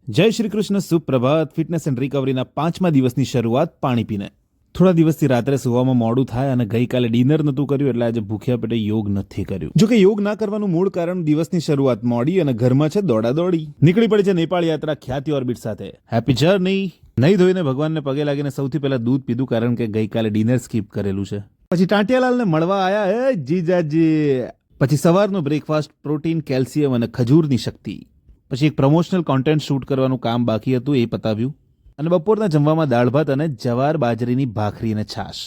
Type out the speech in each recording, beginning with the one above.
જય Shri Krishna, સુપ્રભાત. Fitness and રિકવરીના 5મા દિવસની શરૂઆત પાણી પીને. થોડા દિવસથી રાત્રે સુવામાં મોડું થાય અને ગઈકાલે ડિનર નહોતું કર્યું એટલે આજે ભૂખ્યા પેટે યોગ નથી કર્યું. જો કે યોગ ના કરવાનું મૂળ કારણ દિવસની શરૂઆત મોડી અને ઘરમાં છે દોડાદોડી. નીકળી પડી છે નેપાળ યાત્રા ખ્યાતિ ઓર્બિટ સાથે. Happy journey. નહીં ધોઈને ભગવાનને પગે લાગીને સૌથી પહેલા દૂધ પીધું કારણ કે ગઈકાલે ડિનર સ્કીપ કરેલું છે. પછી ટાંટિયાલાલને મળવા આયા જીજાજી. પછી સવારનો બ્રેકફાસ્ટ, પ્રોટીન, કેલ્શિયમ અને ખજૂરની શક્તિ. પછી એક પ્રમોશનલ કોન્ટેન્ટ શૂટ કરવાનું કામ બાકી હતું, એ પતાવ્યું. અને બપોરના જમવામાં દાળ ભાત અને જવાર બાજરીની ભાખરી અને છાશ.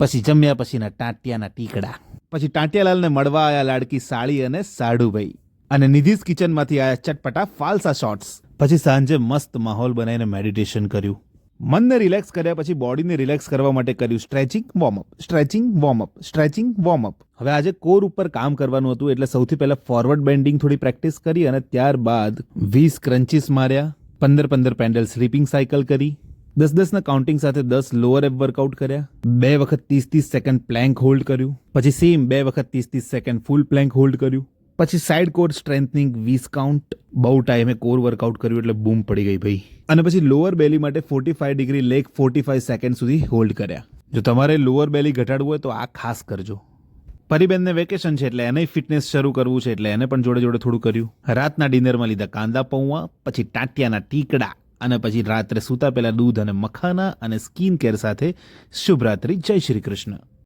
પછી જમ્યા પછીના ટાંટિયાના ટીકડા. પછી ટાંટિયાલાલને મળવા આયા લાડકી સાળી અને સાડુભાઈ. અને નિધિસ કિચનમાંથી આયા ચટપટા ફાલસા શોટ્સ. પછી સાંજે મસ્ત માહોલ બનાવીને મેડિટેશન કર્યું. મનને રિલેક્સ કર્યા પછી બોડીને રિલેક્સ કરવા માટે કર્યું stretching warm up, stretching warm up, stretching warm up. હવે આજે કોર ઉપર કામ કરવાનું હતું એટલે સૌથી પહેલા ફોરવર્ડ બેન્ડિંગ થોડી પ્રેક્ટિસ કરી અને ત્યારબાદ 20 ક્રન્ચીસ માર્યા, 15 પેન્ડલ સ્લીપિંગ સાયકલ કરી, 10 કાઉન્ટિંગ સાથે 10 લોઅર એબ વર્કઆઉટ કર્યા, 2 વખત 30 સેકન્ડ પ્લેન્ક હોલ્ડ કર્યું, પછી સેમ 2 વખત 30 સેકન્ડ ફૂલ પ્લેન્ક હોલ્ડ કર્યું, પછી સાઇડ કોર સ્ટ્રેન્થનિંગ 20 કાઉન્ટ. બહુ ટાઈમે કોર વર્કઆઉટ કર્યું એટલે બૂમ પડી ગઈ ભાઈ. અને પછી લોઅર બેલી માટે 45 ડિગ્રી લેગ 45 સેકન્ડ સુધી હોલ્ડ કર્યા. જો તમારે લોઅર બેલી ઘટાડવું હોય તો આ ખાસ કરજો. પરિબેનને વેકેશન છે એટલે એને ફિટનેસ શરૂ કરવું છે એટલે એને પણ જોડે જોડે થોડું કર્યું. રાતના ડિનરમાં લીધા કાંદા પૌવા, પછી ટાંટિયાના ટીકડા અને પછી રાત્રે સૂતા પહેલા દૂધ અને મખાના અને સ્કિન કેર સાથે શુભરાત્રી. જય શ્રી કૃષ્ણ.